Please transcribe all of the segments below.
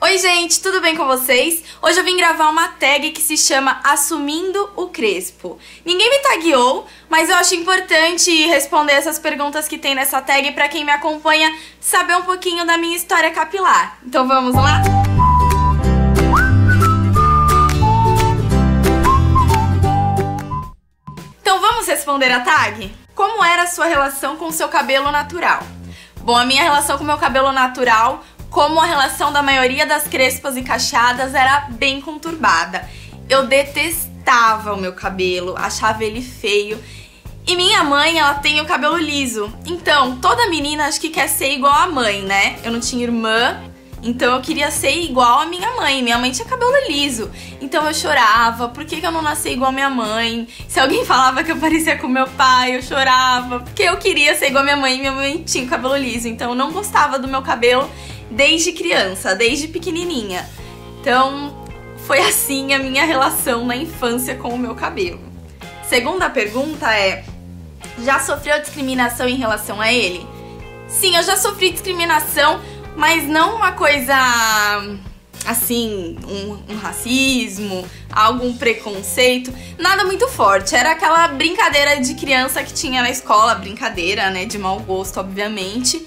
Oi gente, tudo bem com vocês? Hoje eu vim gravar uma tag que se chama Assumindo o Crespo. Ninguém me tagueou, mas eu acho importante responder essas perguntas que tem nessa tag pra quem me acompanha saber um pouquinho da minha história capilar. Então vamos lá? Então vamos responder a tag? Como era a sua relação com o seu cabelo natural? Bom, a minha relação com o meu cabelo natural, como a relação da maioria das crespas e cacheadas, era bem conturbada. Eu detestava o meu cabelo, achava ele feio. E minha mãe, ela tem o cabelo liso. Então, toda menina acho que quer ser igual a mãe, né? Eu não tinha irmã, então eu queria ser igual a minha mãe. Minha mãe tinha cabelo liso. Então eu chorava, por que eu não nasci igual a minha mãe? Se alguém falava que eu parecia com meu pai, eu chorava. Porque eu queria ser igual a minha mãe e minha mãe tinha o cabelo liso. Então eu não gostava do meu cabelo desde criança, desde pequenininha. Então foi assim a minha relação na infância com o meu cabelo. Segunda pergunta é: já sofreu discriminação em relação a ele? Sim, eu já sofri discriminação, mas não uma coisa assim, um racismo, algum preconceito, nada muito forte. Era aquela brincadeira de criança que tinha na escola, brincadeira, né, de mau gosto, obviamente,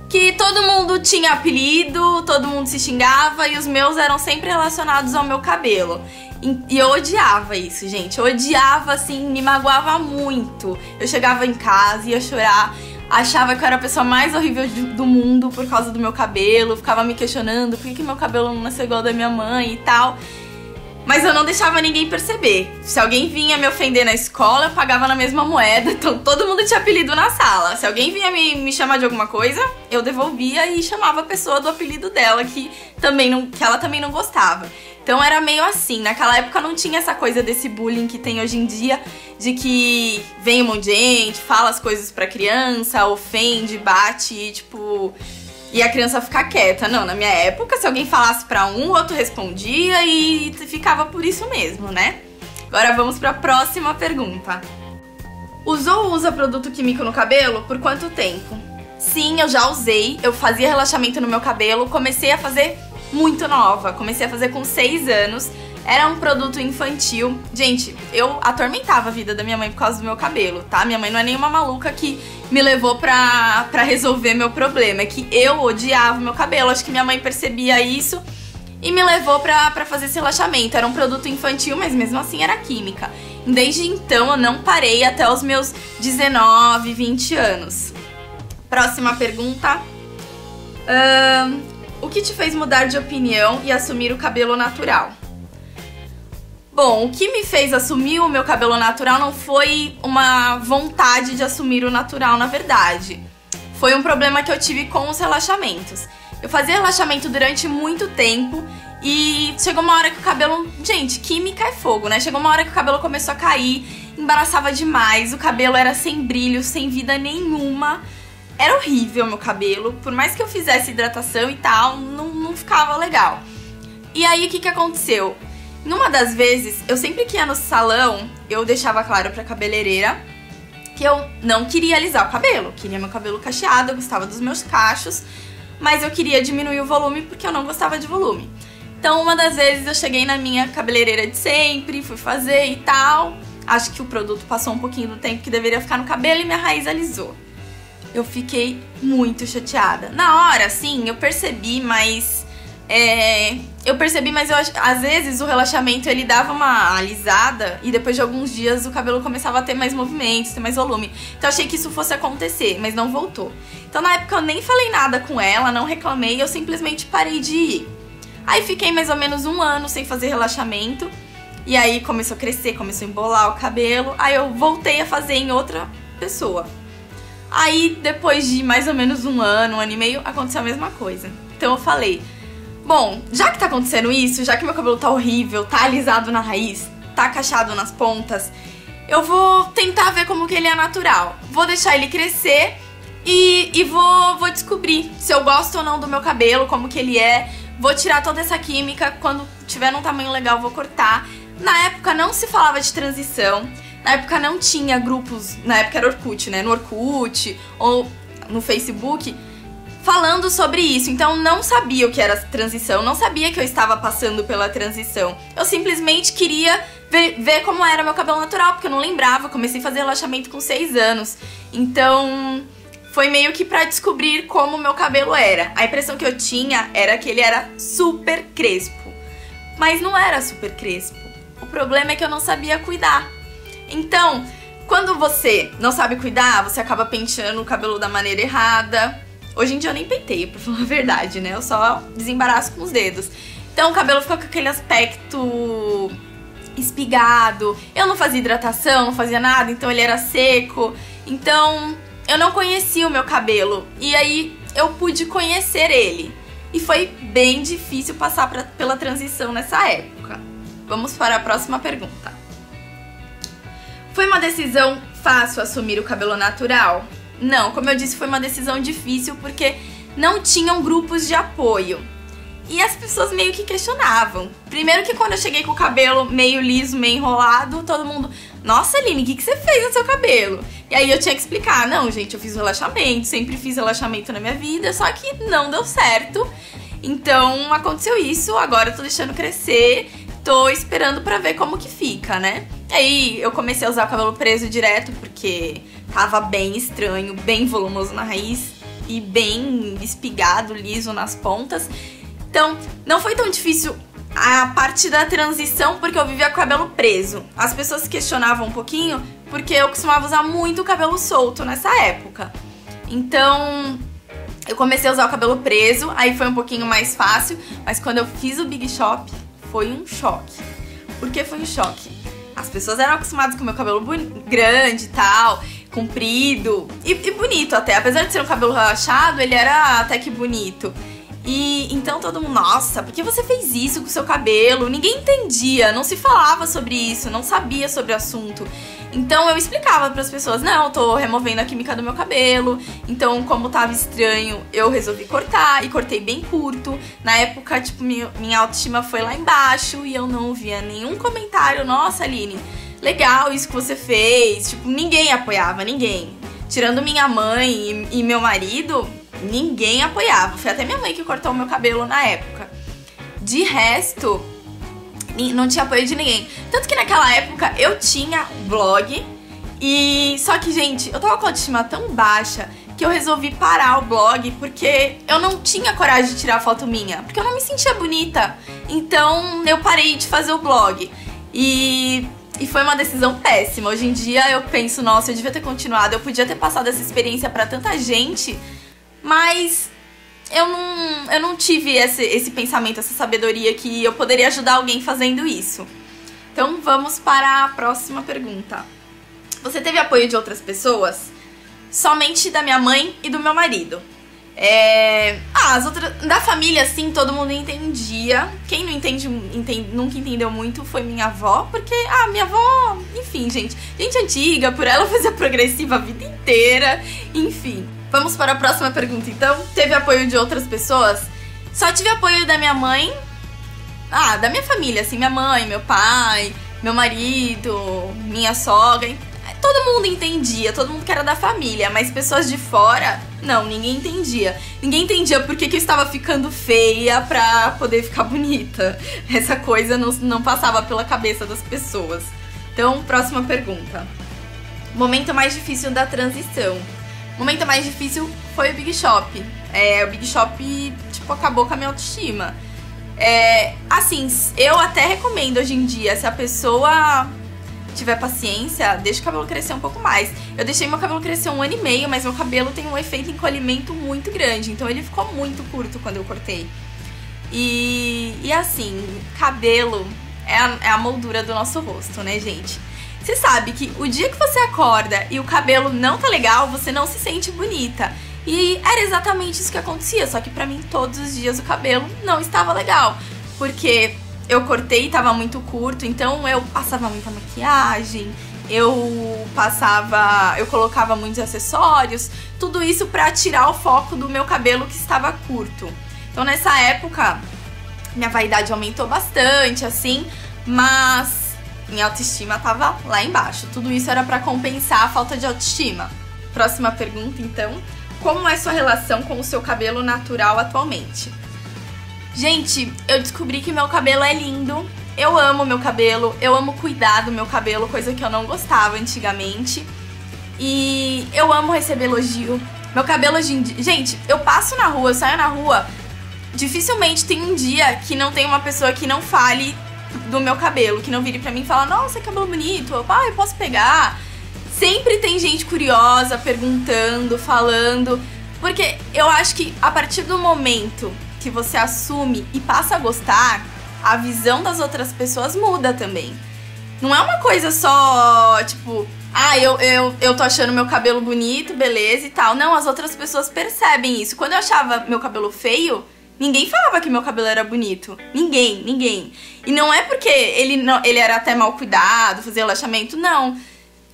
que todo mundo tinha apelido, todo mundo se xingava e os meus eram sempre relacionados ao meu cabelo. E eu odiava isso, gente. Eu odiava, assim, me magoava muito. Eu chegava em casa, ia chorar, achava que eu era a pessoa mais horrível do mundo por causa do meu cabelo, ficava me questionando por que meu cabelo não nasceu igual ao da minha mãe e tal. Mas eu não deixava ninguém perceber. Se alguém vinha me ofender na escola, eu pagava na mesma moeda. Então todo mundo tinha apelido na sala. Se alguém vinha me chamar de alguma coisa, eu devolvia e chamava a pessoa do apelido dela, que ela também não gostava. Então era meio assim. Naquela época não tinha essa coisa desse bullying que tem hoje em dia, de que vem um monte de gente, fala as coisas pra criança, ofende, bate e tipo... E a criança ficar quieta. Não, na minha época, se alguém falasse pra um, o outro respondia e ficava por isso mesmo, né? Agora vamos pra próxima pergunta. Usou ou usa produto químico no cabelo? Por quanto tempo? Sim, eu já usei. Eu fazia relaxamento no meu cabelo. Comecei a fazer muito nova. Comecei a fazer com 6 anos. Era um produto infantil. Gente, eu atormentava a vida da minha mãe por causa do meu cabelo, tá? Minha mãe não é nenhuma maluca que me levou pra resolver meu problema. É que eu odiava o meu cabelo. Acho que minha mãe percebia isso e me levou pra fazer esse relaxamento. Era um produto infantil, mas mesmo assim era química. Desde então eu não parei até os meus 19, 20 anos. Próxima pergunta. O que te fez mudar de opinião e assumir o cabelo natural? Bom, o que me fez assumir o meu cabelo natural não foi uma vontade de assumir o natural, na verdade. Foi um problema que eu tive com os relaxamentos. Eu fazia relaxamento durante muito tempo e chegou uma hora que o cabelo... Gente, química é fogo, né? Chegou uma hora que o cabelo começou a cair, embaraçava demais, o cabelo era sem brilho, sem vida nenhuma. Era horrível o meu cabelo, por mais que eu fizesse hidratação e tal, não ficava legal. E aí, o que aconteceu? Numa das vezes, eu sempre que ia no salão, eu deixava claro pra cabeleireira que eu não queria alisar o cabelo. Queria meu cabelo cacheado, eu gostava dos meus cachos, mas eu queria diminuir o volume porque eu não gostava de volume. Então, uma das vezes eu cheguei na minha cabeleireira de sempre, fui fazer e tal. Acho que o produto passou um pouquinho do tempo que deveria ficar no cabelo e minha raiz alisou. Eu fiquei muito chateada. Na hora, sim, eu percebi, mas... às vezes o relaxamento ele dava uma alisada e depois de alguns dias o cabelo começava a ter mais movimentos, ter mais volume. Então eu achei que isso fosse acontecer, mas não voltou. Então na época eu nem falei nada com ela, não reclamei, eu simplesmente parei de ir. Aí fiquei mais ou menos 1 ano sem fazer relaxamento e aí começou a crescer, começou a embolar o cabelo, aí eu voltei a fazer em outra pessoa. Aí depois de mais ou menos 1 ano, 1 ano e meio, aconteceu a mesma coisa. Então eu falei: bom, já que tá acontecendo isso, já que meu cabelo tá horrível, tá alisado na raiz, tá cacheado nas pontas, eu vou tentar ver como que ele é natural. Vou deixar ele crescer e vou descobrir se eu gosto ou não do meu cabelo, como que ele é. Vou tirar toda essa química, quando tiver num tamanho legal vou cortar. Na época não se falava de transição, na época não tinha grupos, na época era Orkut, né? No Orkut ou no Facebook... falando sobre isso. Então não sabia o que era transição, não sabia que eu estava passando pela transição. Eu simplesmente queria ver como era meu cabelo natural, porque eu não lembrava. Comecei a fazer relaxamento com 6 anos. Então foi meio que pra descobrir como o meu cabelo era. A impressão que eu tinha era que ele era super crespo. Mas não era super crespo. O problema é que eu não sabia cuidar. Então, quando você não sabe cuidar, você acaba penteando o cabelo da maneira errada. Hoje em dia eu nem penteio, pra falar a verdade, né? Eu só desembaraço com os dedos. Então o cabelo ficou com aquele aspecto espigado. Eu não fazia hidratação, não fazia nada, então ele era seco. Então eu não conhecia o meu cabelo. E aí eu pude conhecer ele. E foi bem difícil passar pela transição nessa época. Vamos para a próxima pergunta. Foi uma decisão fácil assumir o cabelo natural? Não, como eu disse, foi uma decisão difícil porque não tinham grupos de apoio. E as pessoas meio que questionavam. Primeiro que quando eu cheguei com o cabelo meio liso, meio enrolado, todo mundo... Nossa, Aline, o que você fez no seu cabelo? E aí eu tinha que explicar. Não, gente, eu fiz relaxamento, sempre fiz relaxamento na minha vida, só que não deu certo. Então aconteceu isso, agora eu tô deixando crescer, tô esperando pra ver como que fica, né? E aí eu comecei a usar o cabelo preso direto porque tava bem estranho, bem volumoso na raiz e bem espigado, liso nas pontas. Então não foi tão difícil a parte da transição porque eu vivia com o cabelo preso. As pessoas questionavam um pouquinho porque eu costumava usar muito o cabelo solto nessa época. Então eu comecei a usar o cabelo preso, aí foi um pouquinho mais fácil, mas quando eu fiz o Big Shop foi um choque. Por que foi um choque? As pessoas eram acostumadas com o meu cabelo grande e tal, comprido e bonito até. Apesar de ser um cabelo relaxado, ele era até que bonito. E então todo mundo, nossa, por que você fez isso com o seu cabelo? Ninguém entendia, não se falava sobre isso, não sabia sobre o assunto. Então eu explicava para as pessoas, não, eu tô removendo a química do meu cabelo. Então, como tava estranho, eu resolvi cortar e cortei bem curto. Na época, tipo, minha autoestima foi lá embaixo e eu não via nenhum comentário. Nossa, Aline, legal isso que você fez. Tipo, ninguém apoiava, ninguém. Tirando minha mãe e meu marido, ninguém apoiava. Foi até minha mãe que cortou o meu cabelo na época. De resto, não tinha apoio de ninguém. Tanto que naquela época eu tinha blog. E só que, gente, eu tava com a autoestima tão baixa que eu resolvi parar o blog porque eu não tinha coragem de tirar foto minha, porque eu não me sentia bonita. Então eu parei de fazer o blog. E foi uma decisão péssima. Hoje em dia eu penso, nossa, eu devia ter continuado. Eu podia ter passado essa experiência pra tanta gente, mas eu não tive esse pensamento, essa sabedoria que eu poderia ajudar alguém fazendo isso. Então vamos para a próxima pergunta. Você teve apoio de outras pessoas? Somente da minha mãe e do meu marido. As outras, da família, sim, todo mundo entendia. Quem não nunca entendeu muito foi minha avó, porque, minha avó, enfim, gente antiga, por ela fazer progressiva a vida inteira, enfim. Vamos para a próxima pergunta, então. Teve apoio de outras pessoas? Só tive apoio da minha mãe, da minha família, assim, minha mãe, meu pai, meu marido, minha sogra. Todo mundo entendia, todo mundo que era da família, mas pessoas de fora, não, ninguém entendia. Ninguém entendia por que eu estava ficando feia pra poder ficar bonita. Essa coisa não passava pela cabeça das pessoas. Então, próxima pergunta. Momento mais difícil da transição. O momento mais difícil foi o Big Shop. O Big Shop, tipo, acabou com a minha autoestima. Assim, eu até recomendo hoje em dia, se a pessoa tiver paciência, deixa o cabelo crescer um pouco mais. Eu deixei meu cabelo crescer 1 ano e meio, mas meu cabelo tem um efeito encolhimento muito grande, então ele ficou muito curto quando eu cortei. E assim, cabelo é a moldura do nosso rosto, né, gente? Você sabe que o dia que você acorda e o cabelo não tá legal, você não se sente bonita. E era exatamente isso que acontecia, só que pra mim todos os dias o cabelo não estava legal. Porque eu cortei e tava muito curto, então eu passava muita maquiagem, eu colocava muitos acessórios, tudo isso pra tirar o foco do meu cabelo que estava curto. Então nessa época, minha vaidade aumentou bastante, assim, mas minha autoestima tava lá embaixo. Tudo isso era pra compensar a falta de autoestima. Próxima pergunta, então. como é sua relação com o seu cabelo natural atualmente. Gente, eu descobri que meu cabelo é lindo. Eu amo meu cabelo, eu amo cuidar do meu cabelo, coisa que eu não gostava antigamente. E eu amo receber elogio. Meu cabelo hoje em dia... Gente, eu passo na rua, eu saio na rua, dificilmente tem um dia que não tem uma pessoa que não fale do meu cabelo, que não vire pra mim e fala, nossa, cabelo bonito, eu posso pegar? Sempre tem gente curiosa, perguntando, falando, porque eu acho que a partir do momento que você assume e passa a gostar, a visão das outras pessoas muda também. Não é uma coisa só, tipo, eu tô achando meu cabelo bonito, beleza e tal. Não, as outras pessoas percebem isso. Quando eu achava meu cabelo feio, ninguém falava que meu cabelo era bonito. Ninguém. E não é porque ele era até mal cuidado, fazia relaxamento, não.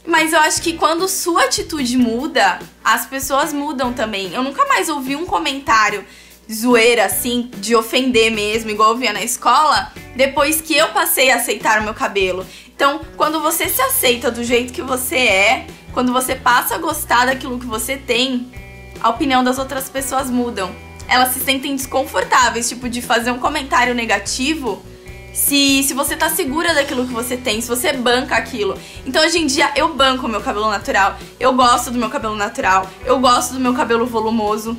Mas eu acho que quando sua atitude muda, as pessoas mudam também. Eu nunca mais ouvi um comentário zoeira, assim, de ofender mesmo, igual eu via na escola, depois que eu passei a aceitar o meu cabelo. Então, quando você se aceita do jeito que você é, quando você passa a gostar daquilo que você tem, a opinião das outras pessoas mudam. Elas se sentem desconfortáveis, tipo, de fazer um comentário negativo se você tá segura daquilo que você tem, se você banca aquilo. Então, hoje em dia, eu banco o meu cabelo natural, eu gosto do meu cabelo natural, eu gosto do meu cabelo volumoso.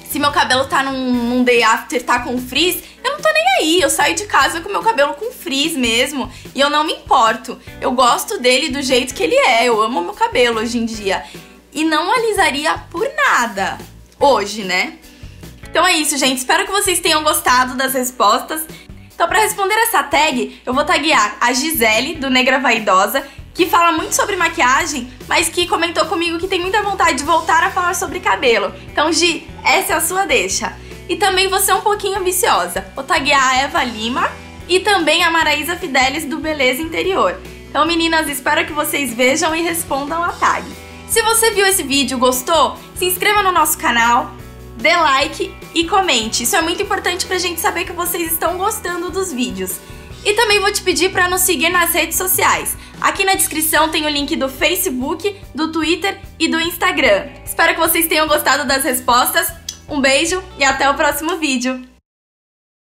Se meu cabelo tá num day after, tá com frizz, eu não tô nem aí. Eu saio de casa com meu cabelo com frizz mesmo e eu não me importo. Eu gosto dele do jeito que ele é. Eu amo meu cabelo hoje em dia. E não alisaria por nada hoje, né? Então é isso, gente. Espero que vocês tenham gostado das respostas. Então, pra responder essa tag, eu vou taguear a Gisele, do Negra Vaidosa, que fala muito sobre maquiagem, mas que comentou comigo que tem muita vontade de voltar a falar sobre cabelo. Então, Gi, essa é a sua deixa. E também você é um pouquinho ambiciosa. Vou taguear a Eva Lima e também a Maraísa Fidelis, do Beleza Interior. Então, meninas, espero que vocês vejam e respondam a tag. Se você viu esse vídeo, gostou, se inscreva no nosso canal, dê like e comente. Isso é muito importante pra gente saber que vocês estão gostando dos vídeos. E também vou te pedir para nos seguir nas redes sociais. Aqui na descrição tem o link do Facebook, do Twitter e do Instagram. Espero que vocês tenham gostado das respostas. Um beijo e até o próximo vídeo.